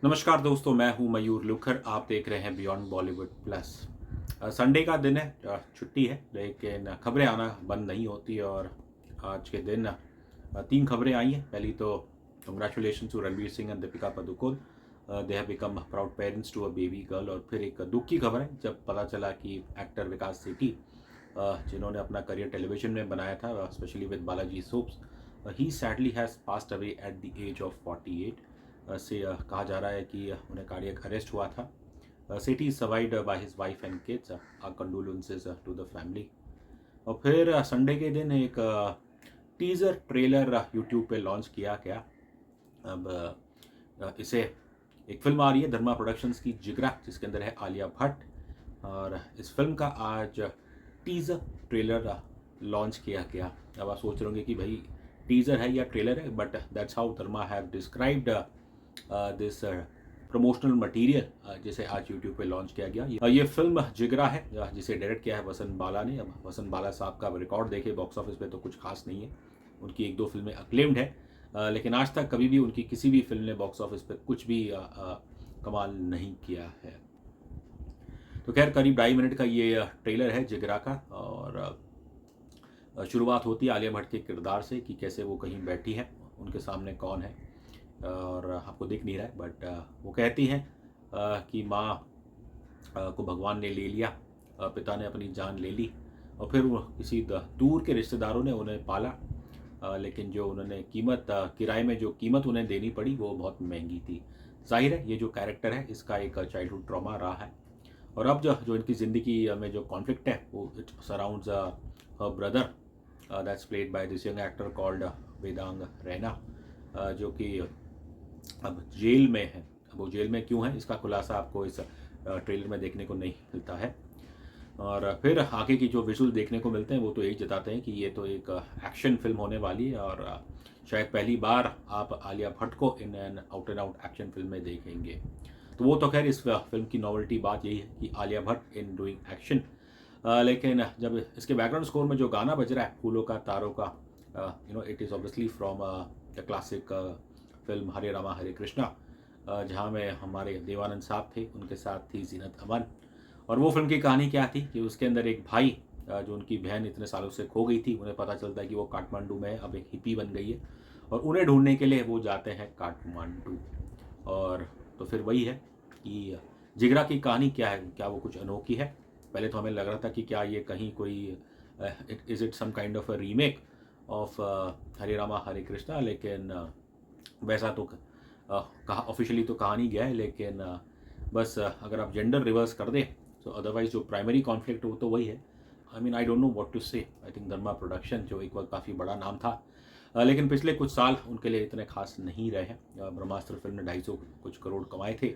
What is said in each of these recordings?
नमस्कार दोस्तों, मैं हूं मयूर लुखर। आप देख रहे हैं बियॉन्ड बॉलीवुड प्लस। संडे का दिन है, छुट्टी है, लेकिन खबरें आना बंद नहीं होती। और आज के दिन तीन खबरें आई हैं। पहली तो congratulation to Ranveer Singh and Deepika Padukone, they have become proud parents to a baby girl. और फिर एक दुख की खबर है जब पता चला कि एक्टर विकास सेठी, जिन्होंने अपना करियर टेलीविजन में बनाया था, specially with Balaji soaps, he sadly has passed away at the age of 48। से कहा जा रहा है कि उन्हें कार्डियक अरेस्ट हुआ था। Sethi is survived by his wife and kids. Our condolences to the family. और फिर संडे के दिन एक टीजर ट्रेलर यूट्यूब पे लॉन्च किया गया। अब इसे एक फिल्म आ रही है धर्मा प्रोडक्शंस की, जिगरा, जिसके अंदर है आलिया भट्ट। और इस फिल्म का आज टीजर ट्रेलर लॉन्च किया गया। अब आप सोच रहे होंगे कि भाई टीजर है या ट्रेलर है, but that's how Dharma have described this promotional material, जिसे आज यूट्यूब पे लॉन्च किया गया। ये फिल्म जिगरा है, जिसे डायरेक्ट किया है वसंत बाला ने। अब वसंत बाला साहब का रिकॉर्ड देखे बॉक्स ऑफिस पे तो कुछ खास नहीं है। उनकी एक दो फिल्में अक्लेम्ड है, लेकिन आज तक कभी भी उनकी किसी भी फिल्म ने बॉक्स ऑफिस पे कुछ भी कमाल नहीं किया है। तो खैर करीब 2.5 मिनट का ये ट्रेलर है जिगरा का। और शुरुआत होती है आलिया भट्ट के किरदार से कि कैसे वो कहीं बैठी है, उनके सामने कौन है और आपको दिख नहीं रहा है, बट वो कहती हैं कि माँ को भगवान ने ले लिया, पिता ने अपनी जान ले ली। और फिर वो किसी दूर के रिश्तेदारों ने उन्हें पाला, लेकिन जो उन्होंने कीमत, किराए में जो कीमत उन्हें देनी पड़ी वो बहुत महंगी थी। जाहिर है ये जो कैरेक्टर है इसका एक चाइल्डहुड ट्रॉमा रहा है। और अब जो जो इनकी ज़िंदगी में जो कॉन्फ्लिक्ट है वो it surrounds her brother, that's played by this young actor called Vedang Raina, जो कि अब जेल में है। अब वो जेल में क्यों है इसका खुलासा आपको इस ट्रेलर में देखने को नहीं मिलता है। और फिर आगे की जो विजुअल देखने को मिलते हैं वो तो यही जताते हैं कि ये तो एक एक्शन फिल्म होने वाली है। और शायद पहली बार आप आलिया भट्ट को in an out and out action film में देखेंगे। तो वो तो खैर इस फिल्म की नॉवेल्टी बात यही है कि Alia Bhatt in doing action. लेकिन जब इसके बैकग्राउंड स्कोर में जो गाना बज रहा है फूलों का तारों का, it is obviously from the classic film Hare Rama Hare Krishna, जहाँ में हमारे देवानंद साहब थे, उनके साथ थी जीनत अमन। और वो फिल्म की कहानी क्या थी कि उसके अंदर एक भाई, जो उनकी बहन इतने सालों से खो गई थी, उन्हें पता चलता है कि वो काठमांडू में अब एक हिप्पी बन गई है और उन्हें ढूंढने के लिए वो जाते हैं काठमांडू। और तो फिर वही है कि जिगरा की कहानी क्या है, क्या वो कुछ अनोखी है। पहले तो हमें लग रहा था कि क्या ये कहीं कोई is it some kind of a remake of Hare Rama Hare Krishna, लेकिन वैसा तो कहा ऑफिशियली तो कहा नहीं गया है। लेकिन बस अगर आप जेंडर रिवर्स कर दें तो अदरवाइज जो प्राइमरी कॉन्फ्लिक्ट वो तो वही है। I mean I don't know what to say. I think Dharma production जो एक वक्त काफ़ी बड़ा नाम था, लेकिन पिछले कुछ साल उनके लिए इतने खास नहीं रहे हैं। ब्रह्मास्त्र फिल्म ने 250 कुछ करोड़ कमाए थे।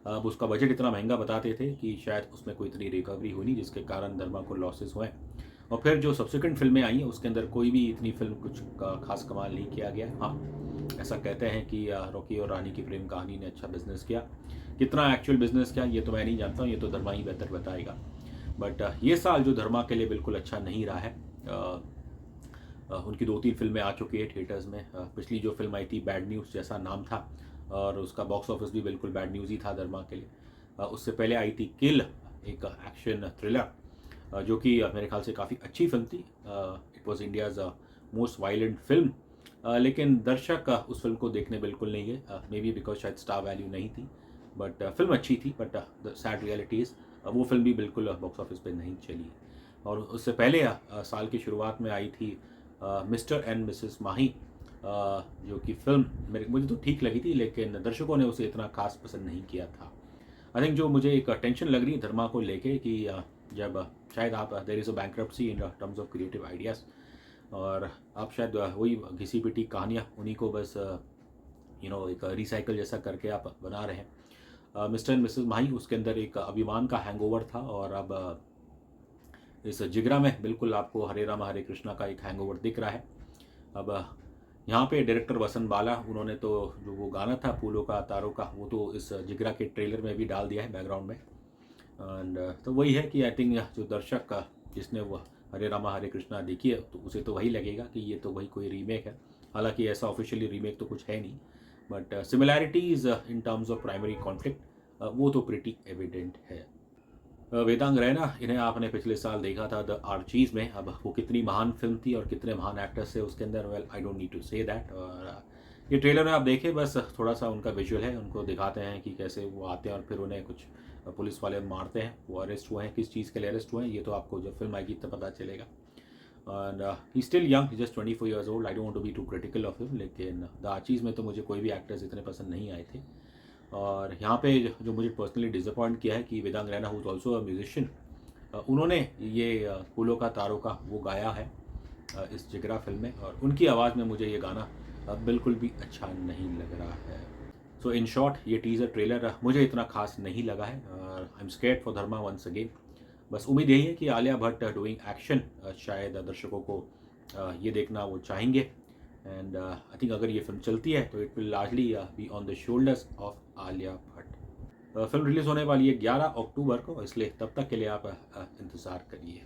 अब उसका बजट इतना महंगा बताते थे कि शायद उसमें कोई इतनी रिकवरी हुई नहीं, जिसके कारण धर्मा को लॉसेस हुए। और फिर जो सब्सिक्वेंट फिल्में आई हैं उसके अंदर कोई भी इतनी फिल्म कुछ खास कमाल नहीं किया गया। हाँ, ऐसा कहते हैं कि रॉकी और रानी की प्रेम कहानी ने अच्छा बिजनेस किया। कितना एक्चुअल बिजनेस किया ये तो मैं नहीं जानता हूँ, ये तो धर्मा ही बेहतर बताएगा। बट ये साल जो धर्मा के लिए बिल्कुल अच्छा नहीं रहा है। उनकी 2-3 फिल्में आ चुकी है थिएटर्स में। पिछली जो फिल्म आई थी बैड न्यूज़ जैसा नाम था, और उसका बॉक्स ऑफिस भी बिल्कुल बैड न्यूज़ ही था धर्मा के लिए। उससे पहले आई थी किल, एक एक्शन थ्रिलर, जो कि मेरे ख्याल से काफ़ी अच्छी फिल्म थी। It was India's most violent film, लेकिन दर्शक उस फिल्म को देखने बिल्कुल नहीं गए, मे बी बिकॉज शायद स्टार वैल्यू नहीं थी। बट फिल्म अच्छी थी, but the sad reality is वो फिल्म भी बिल्कुल बॉक्स ऑफिस पे नहीं चली। और उससे पहले साल की शुरुआत में आई थी मिस्टर एंड मिसेस माही, जो कि फिल्म मुझे तो ठीक लगी थी, लेकिन दर्शकों ने उसे इतना खास पसंद नहीं किया था। आई थिंक जो मुझे एक टेंशन लग रही है धर्मा को लेके कि जब शायद आप there is a bankruptcy in terms of creative ideas, और आप शायद वही घिसी पिटी कहानियाँ उन्हीं को बस एक रिसाइकल जैसा करके आप बना रहे हैं। मिस्टर एंड मिसेस माही, उसके अंदर एक अभिमान का हैंगओवर था, और अब इस जिगरा में बिल्कुल आपको हरे रामा हरे कृष्णा का एक हैंगओवर दिख रहा है। अब यहाँ पे डायरेक्टर वसंत बाला, उन्होंने तो जो वो गाना था फूलों का तारों का, वो तो इस जिगरा के ट्रेलर में भी डाल दिया है बैकग्राउंड में। एंड तो वही है कि आई थिंक जो दर्शक का जिसने वो हरे रामा हरे कृष्णा देखी है तो उसे तो वही लगेगा कि ये तो वही कोई रीमेक है। हालांकि ऐसा ऑफिशियली रीमेक तो कुछ है नहीं, but similarities in terms of primary conflict वो तो प्रिटी एविडेंट है। वेदांग रैना, इन्हें आपने पिछले साल देखा था द आर्चीज़ में। अब वो कितनी महान फिल्म थी और कितने महान एक्टर्स थे उसके अंदर, well I don't need to say that. और ये ट्रेलर में आप देखें, बस थोड़ा सा उनका विजुअल है, उनको दिखाते हैं कि कैसे वो आते हैं और फिर उन्हें कुछ पुलिस वाले मारते हैं। वो अरेस्ट हुए हैं, किस चीज़ के लिए अरेस्ट हुए हैं ये तो आपको जब फिल्म आएगी तब पता चलेगा। And he still young, just 24 years old. I don't want to be too critical of him, लेकिन द आर्चीज़ में तो मुझे कोई भी एक्टर्स इतने पसंद नहीं आए थे। और यहाँ पे जो मुझे पर्सनली डिसअपॉइंट किया है कि Vedang Raina, who is also a musician, उन्होंने ये फूलों का तारों का वो गाया है इस जिगरा फिल्म में, और उनकी आवाज़ में मुझे ये गाना बिल्कुल भी अच्छा नहीं लग रहा है। सो इन शॉर्ट, ये टीज़र ट्रेलर मुझे इतना खास नहीं लगा है और I am scared for Dharma once again. बस उम्मीद यही है कि आलिया भट्ट डूइंग एक्शन शायद दर्शकों को ये देखना वो चाहेंगे। एंड आई थिंक अगर ये फिल्म चलती है तो it will largely be on the shoulders of Alia Bhatt. Film release होने वाली है 11 अक्टूबर को, इसलिए तब तक के लिए आप इंतज़ार करिए।